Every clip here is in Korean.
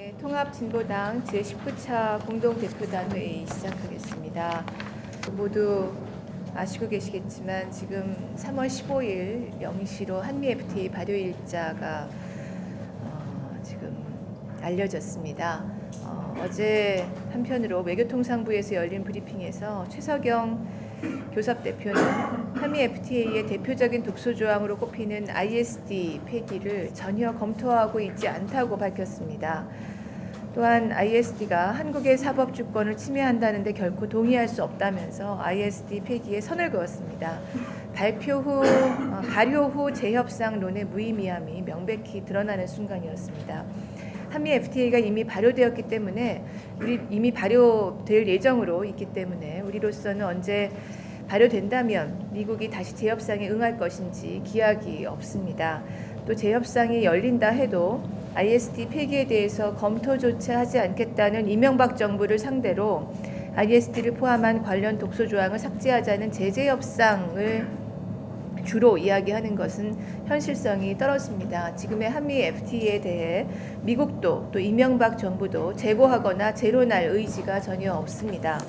네, 통합진보당 제19차 공동대표단 회의 시작하겠습니다. 모두 아시고 계시겠지만 지금 3월 15일 0시로 한미 FTA 발효 일자가 지금 알려졌습니다. 어제 한편으로 외교통상부에서 열린 브리핑에서 최석영 교섭대표는 한미 FTA의 대표적인 독소 조항으로 꼽히는 ISD 폐기를 전혀 검토하고 있지 않다고 밝혔습니다. 또한 ISD가 한국의 사법 주권을 침해한다는 데 결코 동의할 수 없다면서 ISD 폐기에 선을 그었습니다. 발효 후 재협상론의 무의미함이 명백히 드러나는 순간이었습니다. 한미 FTA가 이미 발효되었기 때문에 이미 발효될 예정으로 있기 때문에 우리로서는 언제 발효된다면 미국이 다시 재협상에 응할 것인지 기약이 없습니다. 또 재협상이 열린다 해도 ISD 폐기에 대해서 검토조차 하지 않겠다는 이명박 정부를 상대로 ISD를 포함한 관련 독소 조항을 삭제하자는 제재 협상을 주로 이야기하는 것은 현실성이 떨어집니다. 지금의 한미 FTA에 대해 미국도 또 이명박 정부도 재고하거나 재론할 의지가 전혀 없습니다.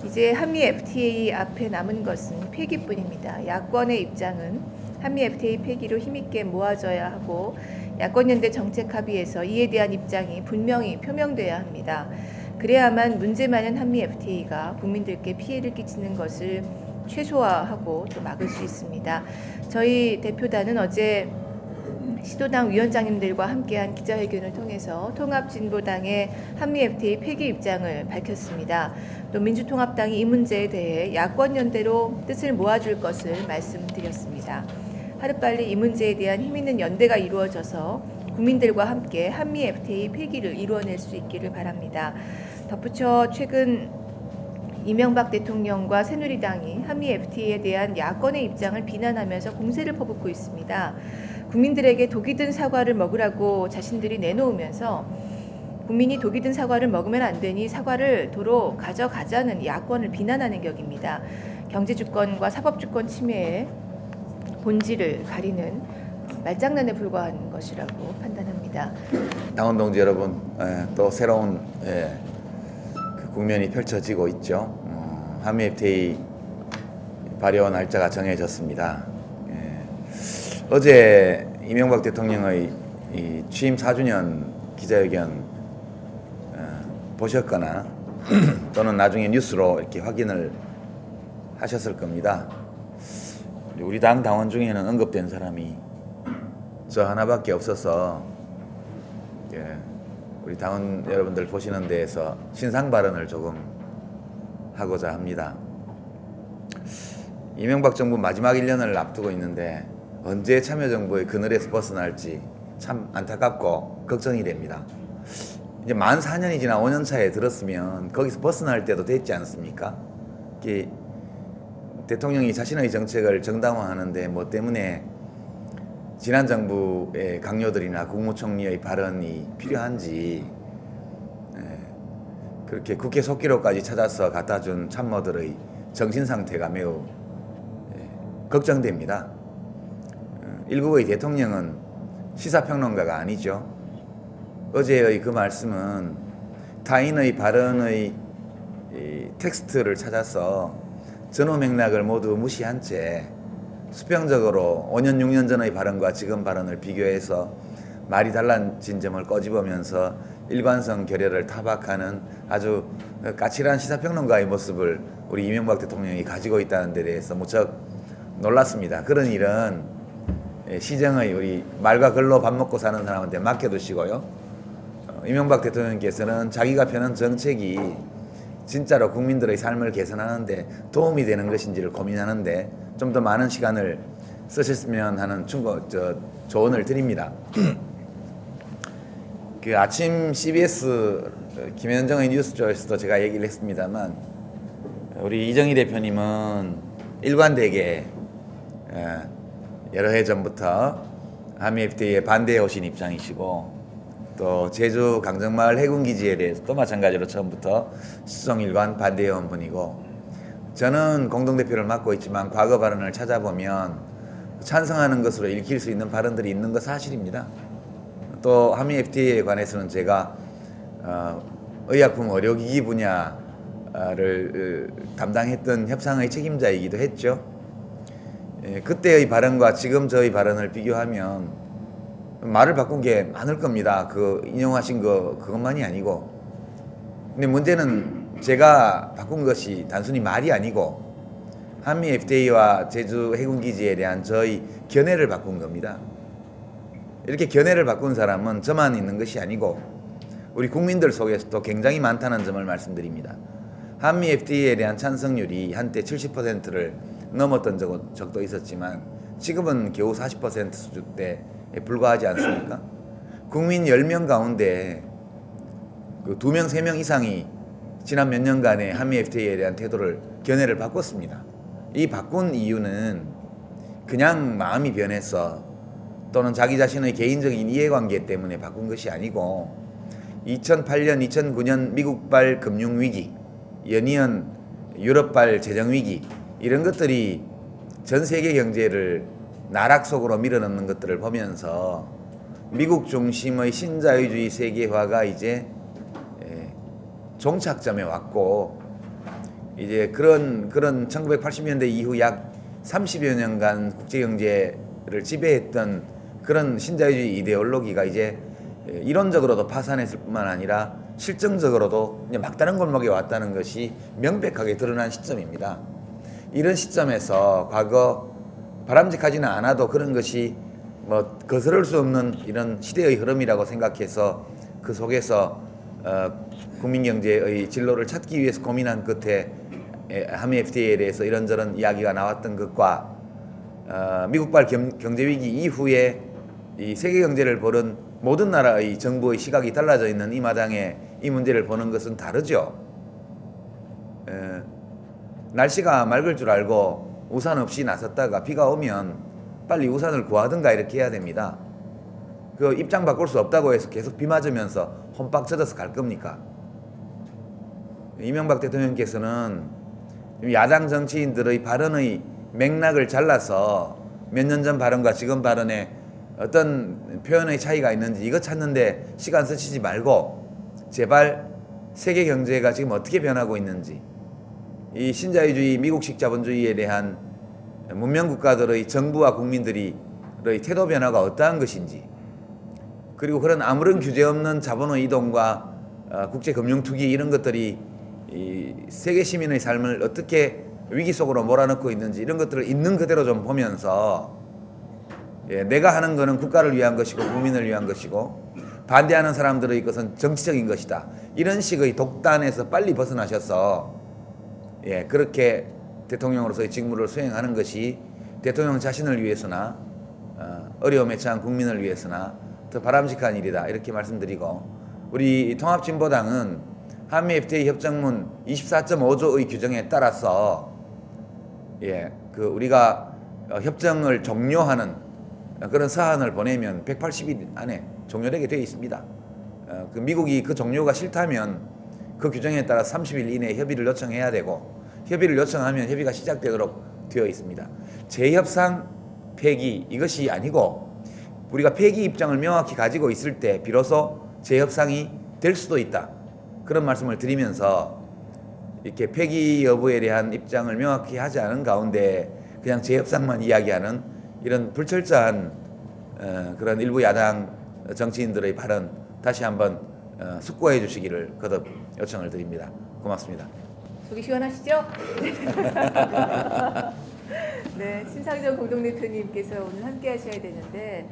이제 한미 FTA 앞에 남은 것은 폐기뿐입니다. 야권의 입장은 한미 FTA 폐기로 힘있게 모아져야 하고 야권연대 정책 합의에서 이에 대한 입장이 분명히 표명돼야 합니다. 그래야만 문제 많은 한미 FTA가 국민들께 피해를 끼치는 것을 최소화하고 또 막을 수 있습니다. 저희 대표단은 어제 시도당 위원장님들과 함께한 기자회견을 통해서 통합진보당의 한미 FTA 폐기 입장을 밝혔습니다. 또 민주통합당이 이 문제에 대해 야권연대로 뜻을 모아줄 것을 말씀드렸습니다. 하루빨리 이 문제에 대한 힘있는 연대가 이루어져서 국민들과 함께 한미 FTA 폐기를 이루어낼 수 있기를 바랍니다. 덧붙여 최근 이명박 대통령과 새누리당이 한미 FTA에 대한 야권의 입장을 비난하면서 공세를 퍼붓고 있습니다. 국민들에게 독이 든 사과를 먹으라고 자신들이 내놓으면서 국민이 독이 든 사과를 먹으면 안 되니 사과를 도로 가져가자는 야권을 비난하는 격입니다. 경제주권과 사법주권 침해의 본질을 가리는 말장난에 불과한 것이라고 판단합니다. 당원 동지 여러분, 또 새로운 그 국면이 펼쳐지고 있죠. 한미 FTA 발효 날짜가 정해졌습니다. 어제 이명박 대통령의 취임 4주년 기자회견 보셨거나 또는 나중에 뉴스로 이렇게 확인을 하셨을 겁니다. 우리 당 당원 중에는 언급된 사람이 저 하나밖에 없어서 우리 당원 여러분들 보시는 데에서 신상 발언을 조금 하고자 합니다. 이명박 정부 마지막 1년을 앞두고 있는데 언제 참여정부의 그늘에서 벗어날지 참 안타깝고 걱정이 됩니다. 이제 만 4년이 지나 5년 차에 들었으면 거기서 벗어날 때도 됐지 않습니까? 대통령이 자신의 정책을 정당화하는데 뭐 때문에 지난 정부의 강요들이나 국무총리의 발언이 필요한지 그렇게 국회 속기록까지 찾아서 갖다 준 참모들의 정신 상태가 매우 걱정됩니다. 일국의 대통령은 시사평론가가 아니죠. 어제의 그 말씀은 타인의 발언의 텍스트를 찾아서 전후 맥락을 모두 무시한 채 수평적으로 5년 6년 전의 발언과 지금 발언을 비교해서 말이 달라진 점을 꼬집으면서 일관성 결여를 타박하는 아주 까칠한 시사평론가의 모습을 우리 이명박 대통령이 가지고 있다는 데 대해서 무척 놀랐습니다. 그런 일은 시정의 우리 말과 글로 밥 먹고 사는 사람한테 맡겨두시고요. 이명박 대통령께서는 자기가 펴는 정책이 진짜로 국민들의 삶을 개선하는 데 도움이 되는 것인지를 고민하는데 좀 더 많은 시간을 쓰셨으면 하는 조언을 드립니다. 그 아침 CBS 김현정의 뉴스쇼에서도 제가 얘기를 했습니다만 우리 이정희 대표님은 일관되게 여러 해 전부터 한미 FTA에 반대해 오신 입장이시고 또 제주 강정마을 해군기지에 대해서 또 마찬가지로 처음부터 수성일관 반대해온 분이고 저는 공동대표를 맡고 있지만 과거 발언을 찾아보면 찬성하는 것으로 읽힐 수 있는 발언들이 있는 거 사실입니다. 또 한미 FTA에 관해서는 제가 의약품 의료기기 분야를 담당했던 협상의 책임자이기도 했죠. 그때의 발언과 지금 저의 발언을 비교하면 말을 바꾼 게 많을 겁니다. 그 인용하신 거 그것만이 아니고. 근데 문제는 제가 바꾼 것이 단순히 말이 아니고 한미 FTA와 제주 해군기지에 대한 저의 견해를 바꾼 겁니다. 이렇게 견해를 바꾼 사람은 저만 있는 것이 아니고 우리 국민들 속에서도 굉장히 많다는 점을 말씀드립니다. 한미 FTA에 대한 찬성률이 한때 70%를 넘었던 적도 있었지만 지금은 겨우 40% 수준대에 불과하지 않습니까? 국민 10명 가운데 그 2명, 3명 이상이 지난 몇 년간의 한미 FTA에 대한 태도를 견해를 바꿨습니다. 이 바꾼 이유는 그냥 마음이 변해서 또는 자기 자신의 개인적인 이해관계 때문에 바꾼 것이 아니고 2008년, 2009년 미국발 금융위기, 연이은 유럽발 재정위기 이런 것들이 전 세계 경제를 나락 속으로 밀어넣는 것들을 보면서 미국 중심의 신자유주의 세계화가 이제 종착점에 왔고 이제 그런 1980년대 이후 약 30여 년간 국제 경제를 지배했던 그런 신자유주의 이데올로기가 이제 이론적으로도 파산했을 뿐만 아니라 실정적으로도 이제 막다른 골목에 왔다는 것이 명백하게 드러난 시점입니다. 이런 시점에서 과거 바람직하지는 않아도 그런 것이 뭐 거스를 수 없는 이런 시대의 흐름이라고 생각해서 그 속에서 국민경제의 진로를 찾기 위해서 고민한 끝에 한미 FTA에 대해서 이런저런 이야기가 나왔던 것과 미국발 경제위기 이후에 이 세계 경제를 보는 모든 나라의 정부의 시각이 달라져 있는 이 마당에 이 문제를 보는 것은 다르죠. 날씨가 맑을 줄 알고 우산 없이 나섰다가 비가 오면 빨리 우산을 구하든가 이렇게 해야 됩니다. 그 입장 바꿀 수 없다고 해서 계속 비 맞으면서 혼빡 젖어서 갈 겁니까? 이명박 대통령께서는 야당 정치인들의 발언의 맥락을 잘라서 몇 년 전 발언과 지금 발언에 어떤 표현의 차이가 있는지 이거 찾는데 시간 쓰시지 말고 제발 세계 경제가 지금 어떻게 변하고 있는지 이 신자유주의 미국식 자본주의에 대한 문명 국가들의 정부와 국민들의 태도 변화가 어떠한 것인지 그리고 그런 아무런 규제 없는 자본의 이동과 국제 금융 투기 이런 것들이 이 세계 시민의 삶을 어떻게 위기 속으로 몰아넣고 있는지 이런 것들을 있는 그대로 좀 보면서 내가 하는 것은 국가를 위한 것이고 국민을 위한 것이고 반대하는 사람들의 것은 정치적인 것이다. 이런 식의 독단에서 빨리 벗어나셔서 그렇게 대통령으로서의 직무를 수행하는 것이 대통령 자신을 위해서나 어려움에 처한 국민을 위해서나 더 바람직한 일이다. 이렇게 말씀드리고 우리 통합진보당은 한미 FTA 협정문 24.5조의 규정에 따라서 그 우리가 협정을 종료하는 그런 사안을 보내면 180일 안에 종료되게 되어 있습니다. 그 미국이 그 종료가 싫다면 그 규정에 따라 30일 이내에 협의를 요청해야 되고 협의를 요청하면 협의가 시작되도록 되어 있습니다. 재협상 폐기 이것이 아니고 우리가 폐기 입장을 명확히 가지고 있을 때 비로소 재협상이 될 수도 있다. 그런 말씀을 드리면서 이렇게 폐기 여부에 대한 입장을 명확히 하지 않은 가운데 그냥 재협상만 이야기하는 이런 불철저한 그런 일부 야당 정치인들의 발언 다시 한번 숙고해 주시기를 거듭 요청을 드립니다. 고맙습니다. 속이 시원하시죠? 네, 신상정 공동대표님께서 오늘 함께 하셔야 되는데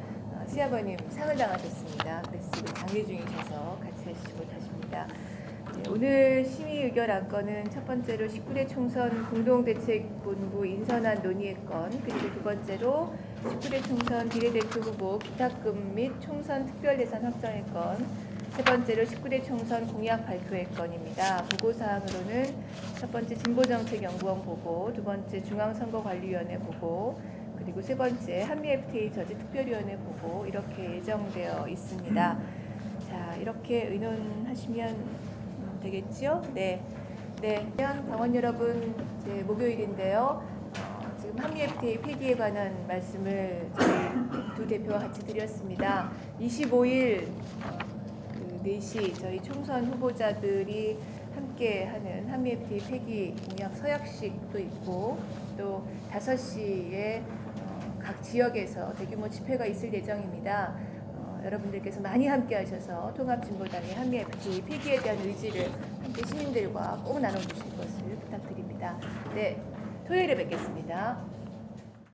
시아버님 상을 당하셨습니다. 그래서 지금 장례 중이셔서 같이 하시지 못하십니다. 네, 오늘 심의 의결 안건은 첫 번째로 19대 총선 공동대책본부 인선안 논의의 건, 그리고 두 번째로 19대 총선 비례대표 후보 기탁금 및 총선 특별예산 확정의 건, 세 번째로 19대 총선 공약 발표의 건입니다. 보고사항으로는 첫 번째 진보정책연구원 보고, 두 번째 중앙선거관리위원회 보고, 그리고 세 번째 한미 FTA 저지 특별위원회 보고 이렇게 예정되어 있습니다. 자, 이렇게 의논하시면 되겠죠? 네. 강원 여러분, 이제 목요일인데요. 지금 한미 FTA 폐기에 관한 말씀을 저희 두 대표와 같이 드렸습니다. 25일 4시 저희 총선 후보자들이 함께하는 한미 FTA 폐기 공약 서약식도 있고 또 5시에 각 지역에서 대규모 집회가 있을 예정입니다. 여러분들께서 많이 함께하셔서 통합진보당의 한미 FTA 폐기에 대한 의지를 함께 시민들과 꼭 나눠주실 것을 부탁드립니다. 네, 토요일에 뵙겠습니다.